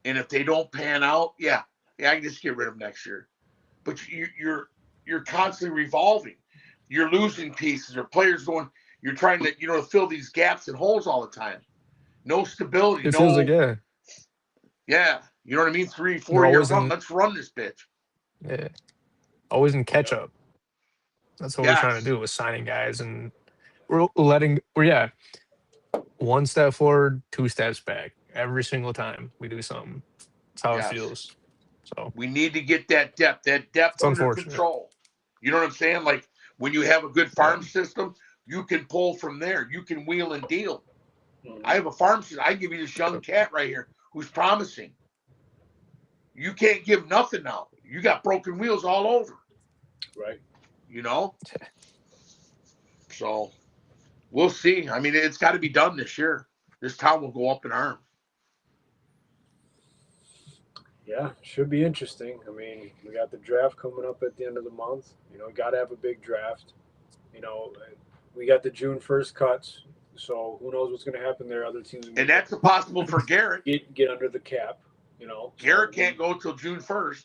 and if they don't pan out, yeah, I can just get rid of them next year. But you're constantly revolving. You're losing pieces or players going. You're trying to fill these gaps and holes all the time. No stability. It feels like, No, yeah, yeah. You know what I mean? 3, we're 4 year always run. in, Let's run this bitch. yeah, always in catch yeah, up. That's what we're trying to Yes, do with signing guys. And yeah, one step forward, two steps back every single time we do something. That's how it yes. feels. So We need to get that depth it's under unfortunate. control. You know what I'm saying? Like when you have a good Yeah. farm system, you can pull from there. You can wheel and deal. I hmm, have a farm system. I give you this young cat right here who's promising. You can't give nothing now. You got broken wheels all over. right. You know, so we'll see. I mean, it's got to be done this year. This town will go up in arms. Yeah, should be interesting. I mean, we got the draft coming up at the end of the month. Got to have a big draft. You know, we got the June 1st cuts, so who knows what's going to happen there? Other teams may And that's impossible for Garrett. get under the cap. So Garrett can't go till June 1st.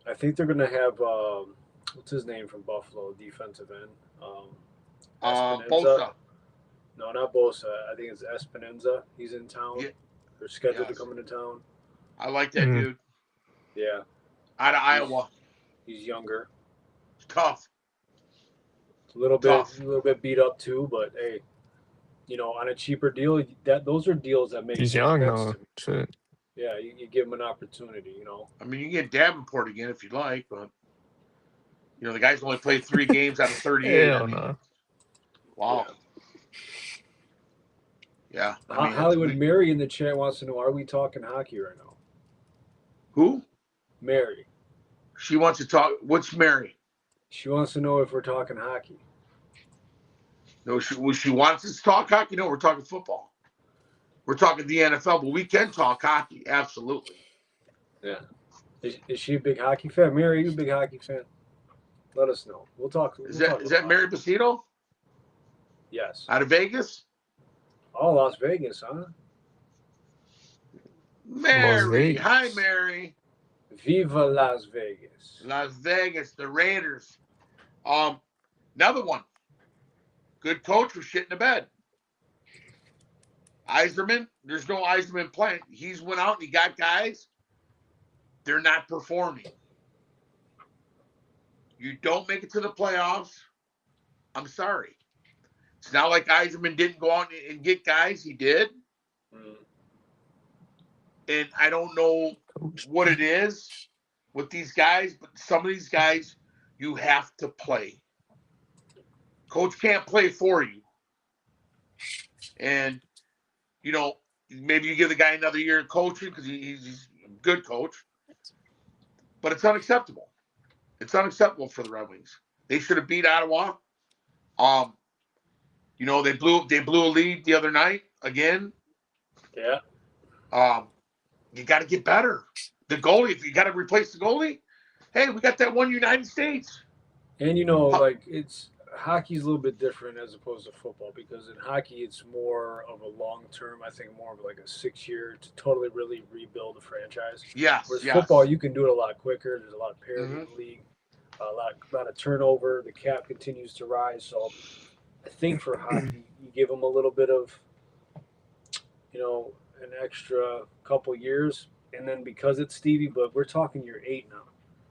I think they're going to have what's his name from Buffalo, defensive end, Espinenza. Bosa. No, not Bosa. I think it's Espinenza. He's in town. Yeah, They're scheduled to yes. come into town. I like that Mm, dude. Yeah, Out of he's Iowa. he's younger, Tough. a Tough. little bit beat up too, but hey, on a cheaper deal, those are deals that make he's most young sense though. to me. Shit. Yeah, you give him an opportunity. I mean, you can get Davenport again if you'd like, but the guy's only played 3 games out of 38. I Hell mean, no. wow. Yeah. Yeah. I mean, it's Hollywood Mary in the chat wants to know: are we talking hockey right now? who? Mary, She wants to talk. What's Mary? she wants to know if we're talking hockey. No, she wants us to talk hockey. No, we're talking football. We're talking the NFL, but we can talk hockey. Absolutely. Yeah. Is she a big hockey fan? Mary, are you a big hockey fan? Let us know. We'll talk. Is We'll that talk is about that hockey. Mary Bacito Yes. out of Vegas? Oh, Las Vegas, huh? Las Mary. Hi, Vegas. Mary. Viva Las Vegas. Las Vegas, the Raiders. Um, Another one. Good coach was shit in the bed. Eiserman, there's no Eiserman playing. He's went out and he got guys. They're not performing. You don't make it to the playoffs. I'm sorry. It's not like Eiserman didn't go out and get guys. He did. Mm. And I don't know Coach. what it is with these guys, but some of these guys you have to play. Coach can't play for you. And, maybe you give the guy another year of coaching because he's a good coach. But it's unacceptable. It's unacceptable for the Red Wings. They should have beat Ottawa. They blew a lead the other night again. Yeah. You got to get better. The goalie, if you got to replace the goalie, hey, we got that one United States. And it's hockey's a little bit different as opposed to football because in hockey it's more of a long term. I think more of like a 6 year to totally really rebuild a franchise. Yes, Whereas yes. football, you can do it a lot quicker. There's a lot of parity Mhm. in the league, a lot of turnover. The cap continues to rise. So I think for hockey, you give them a little bit of, an extra couple years. and then because it's Stevie, but we're talking year 8 now.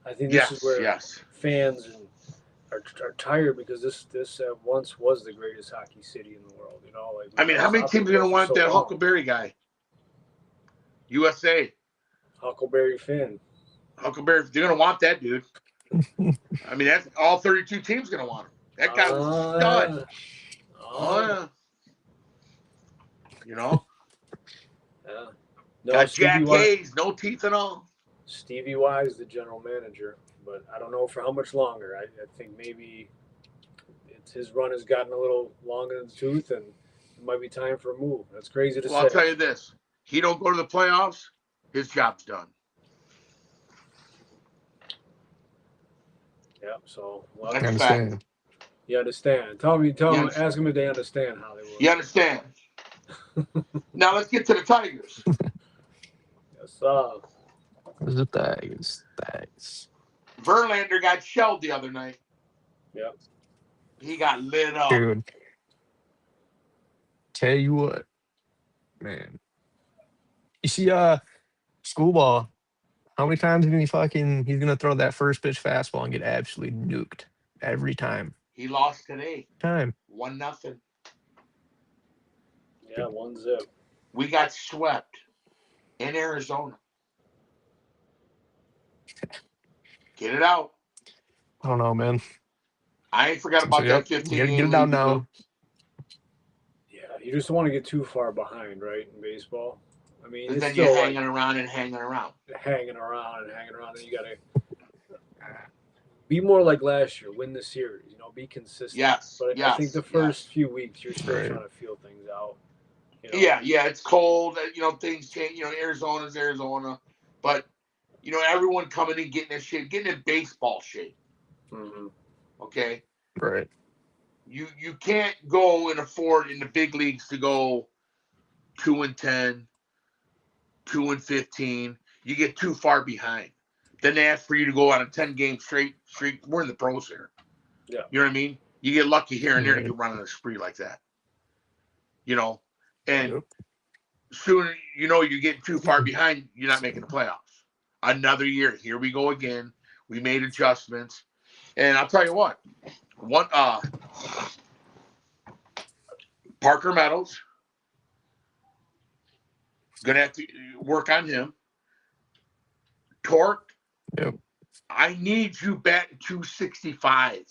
I think this is Yes, where yes. fans are tired because this once was the greatest hockey city in the world. You know, like I we've mean, had how many top teams are going to for want so that long. Huckleberry guy? USA. Huckleberry Finn. Huckleberry, they're going to want that dude. I mean, that's all 32 teams going to want him. That guy was a stud. Oh, yeah. You know? Yeah. No, Got Jack Hayes, no teeth and all. Stevie Y is the general manager, but I don't know for how much longer. I think maybe his run has gotten a little long in the tooth, and it might be time for a move. That's crazy to Well, say. I'll tell you this: he don't go to the playoffs, his job's done. Yeah. So well, That's I a fact. understand. you understand. Ask them if they understand Hollywood. You understand? Now let's get to the Tigers. Yes, What's the thanks? Thanks. Verlander got shelled the other night. Yep. He got lit up. Dude, tell you what, man. You see, school ball. How many times did he's gonna throw that first pitch fastball and get absolutely nuked every time? He lost today. Time. 1-0. Yeah, 1-0. We got swept in Arizona. Get it out. I don't know, man. I ain't forgot So, about yep, that you 15 gotta get game it out lead we blew. now. Yeah, you just don't want to get too far behind, right, in baseball. I mean, And it's then still you're like hanging around and hanging around. hanging around and hanging around, and you got to be more like last year, win the series, you know, be consistent. Yes, But I think yes, the first yes. few weeks, you're still Right. trying to feel things out. You know? Yeah, it's cold. You know, things change. You know, Arizona's Arizona. But, you know, everyone coming in, getting in shape, getting in baseball shape. Mm-hmm. Okay? Right. You can't go and afford in the big leagues to go 2-10, 2-15. You get too far behind. Then they ask for you to go on a 10-game streak. We're in the pros here. Yeah. You know what I mean? You get lucky here and there to Right. get run on a spree like that. You know? And Yep. soon, you know, you're getting too far behind, you're not making the playoffs. Another year. Here we go again. We made adjustments. And I'll tell you what, Parker Meadows, gonna have to work on him. Torque, Yep. I need you batting 265.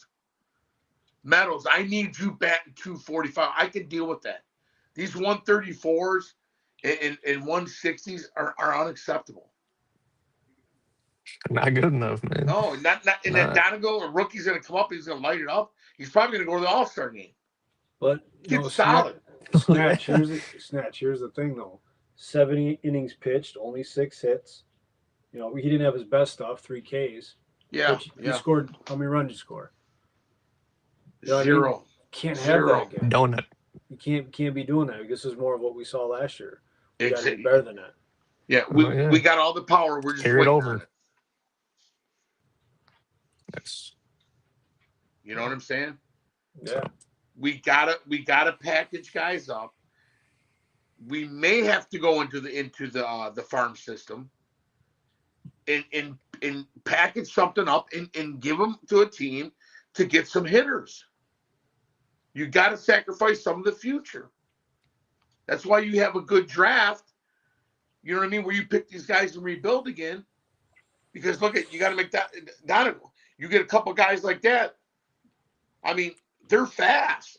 Meadows, I need you batting 245. I can deal with that. These 134s and 160s are unacceptable. Not good enough, man. No, not and then Donegal, a rookie's gonna come up, he's gonna light it up. He's probably gonna go to the All-Star game. But Get solid. Snatch. Here's the thing though. 70 innings pitched, only 6 hits. You know, he didn't have his best stuff, 3 Ks. Yeah, But you scored. How many runs you score? You know what I mean? Zero. Can't have Zero. that again. Donut. You can't be doing that. This is more of what we saw last year. We got to be Exactly. better than that. Yeah, we got all the power. We're just Carry it waiting over. on it. Yes. You know what I'm saying? Yeah. We gotta package guys up. We may have to go into the farm system and package something up and give them to a team to get some hitters. You got to sacrifice some of the future. That's why you have a good draft. You know what I mean? Where you pick these guys and rebuild again. Because look at, you got to make that Donegal. You get a couple guys like that. I mean, they're fast.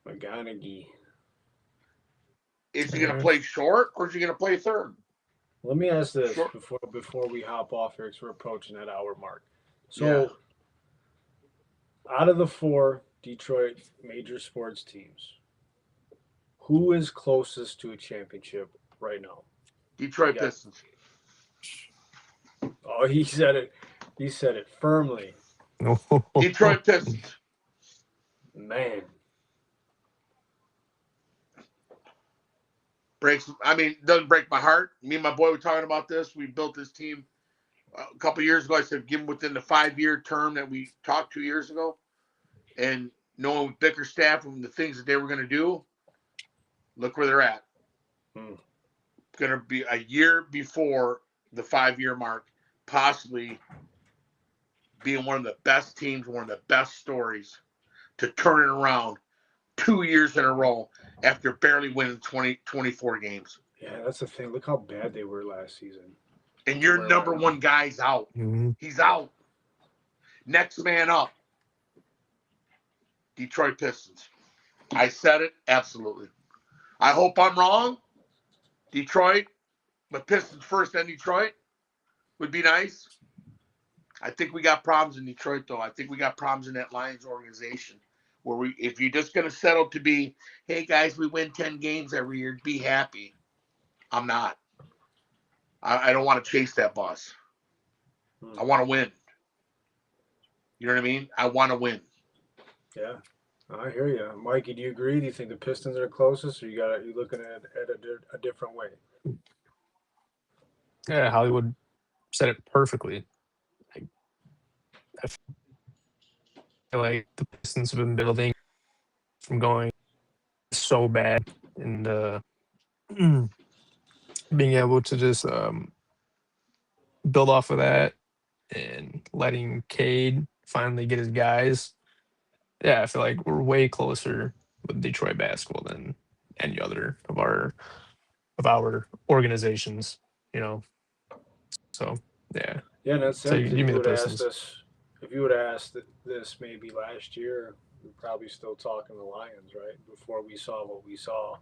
McGonaghy. Is he going to play short or is he going to play third? Let me ask this Sure. before we hop off here, because we're approaching that hour mark. So, out of the 4 Detroit major sports teams, who is closest to a championship right now? Detroit Pistons. Oh, he said it. He said it firmly. Detroit Pistons. Man. Doesn't break my heart. Me and my boy were talking about this. We built this team a couple years ago. I said, give them within the 5-year term that we talked 2 years ago. And knowing Bickerstaff and the things that they were going to do, look where they're at. Going to be a year before the 5-year mark, possibly being one of the best teams, one of the best stories to turn it around 2 years in a row after barely winning 24 games. Yeah, that's the thing. Look how bad they were last season. And your number one guy's out. Mhm. He's out. Next man up. Detroit Pistons. I said it. Absolutely. I hope I'm wrong. Detroit, but Pistons first, then Detroit would be nice. I think we got problems in Detroit, though. I think we got problems in that Lions organization where if you're just going to settle to be, hey, guys, we win 10 games every year, be happy. I'm not. I don't want to chase that bus. I want to win. You know what I mean? I want to win. Yeah, I hear you, Mikey. Do you agree? Do you think the Pistons are closest, or you looking at a different way? Yeah, Hollywood said it perfectly. Like, I feel like the Pistons have been building from going so bad and being able to just build off of that and letting Cade finally get his guys. Yeah, I feel like we're way closer with Detroit basketball than any other of our organizations, you know. So yeah. Yeah, in that So sense, you give me the Pistons. If you would have asked this maybe last year, we're probably still talking the Lions, right? Before we saw what we saw,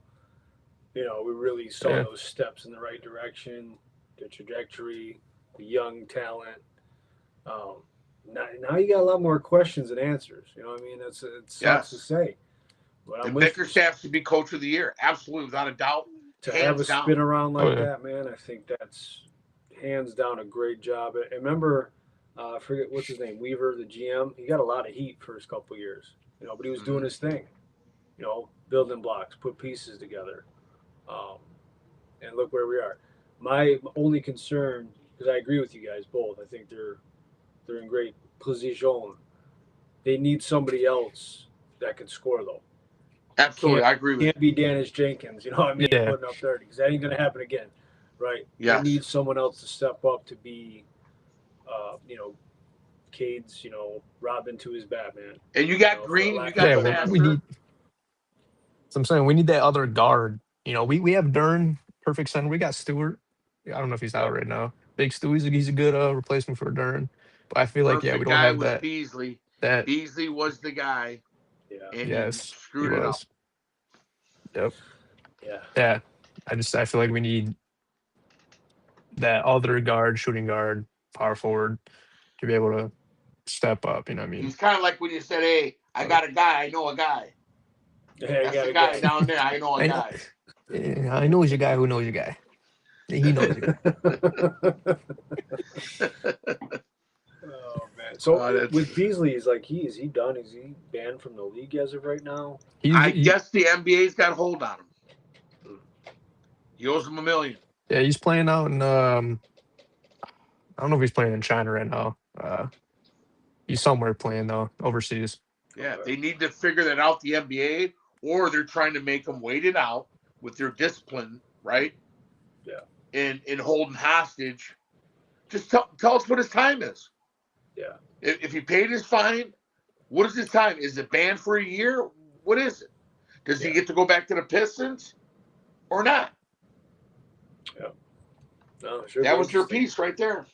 we really saw Yeah. those steps in the right direction, the trajectory, the young talent. Now you got a lot more questions than answers. You know what I mean? It sucks to Yes. say, but I'm And with you. Bickerstaff should be coach of the year. Absolutely, without a doubt. To have a Hands down. spin around like Oh, yeah. that, man, I think that's hands down a great job. And remember, I forget what's his name, Weaver, the GM. He got a lot of heat first couple years, but he was doing his thing, building blocks, put pieces together, and look where we are. My only concern, because I agree with you guys both, I think they're in great position. They need somebody else that can score though. Absolutely, I agree with you. Can't be Dennis Jenkins, you know what I mean? Yeah. Putting up 30 because that ain't going to happen again, right? Yes. They need someone else to step up to be, Cade's, Robin to his Batman. And you got Green, you got Sasser. we need. So I'm saying we need that other guard. We have Dern, perfect center. We got Stewart. I don't know if he's out right now. Big Stu, he's a good replacement for Dern. But I feel like we don't have that. Beasley. That Beasley was the guy. Yeah. And yes, he screwed it up. Yep. Yeah. Yeah. I feel like we need that other guard, shooting guard, power forward to be able to step up. You know what I mean? He's kind of like when you said, "Hey, I got a guy. I know a guy." Yeah, That's the guy down there. I know a guy. I know he's a guy who knows a guy. He knows a guy. Oh man! So with Beasley, is he done? Is he banned from the league as of right now? I guess the NBA's got hold on him. He owes him $1 million. Yeah, he's playing out in. I don't know if he's playing in China right now. He's somewhere playing though, overseas. Yeah, they need to figure that out, the NBA, or they're trying to make him wait it out with their discipline, right? Yeah. And holding hostage. Just tell us what his time is. Yeah. If he paid his fine, what is his time? Is it banned for a year? What is it? Does he get to go back to the Pistons or not? Yeah. No, sure. That was your piece right there.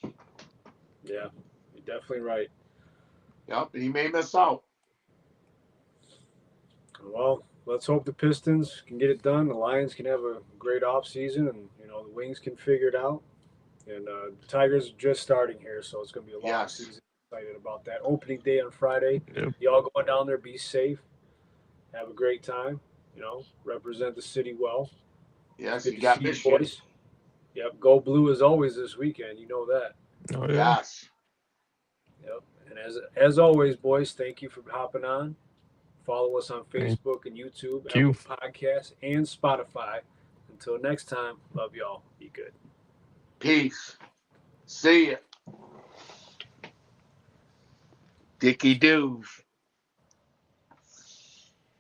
Yeah, you're definitely right. Yep, and he may miss out. Well, let's hope the Pistons can get it done. The Lions can have a great offseason, and the Wings can figure it out. And the Tigers are just starting here, so it's going to be a long season. Excited about that. Opening day on Friday. Yep. Y'all going down there, be safe. Have a great time. Represent the city well. Yes, you got Michigan. Boys. Yep, go blue as always this weekend. You know that. Oh, yeah. Yes. Yep. And as always, boys, thank you for hopping on. Follow us on Facebook and YouTube, Apple Podcasts, and Spotify. Until next time, love y'all. Be good. Peace. See ya. Dicky Doos.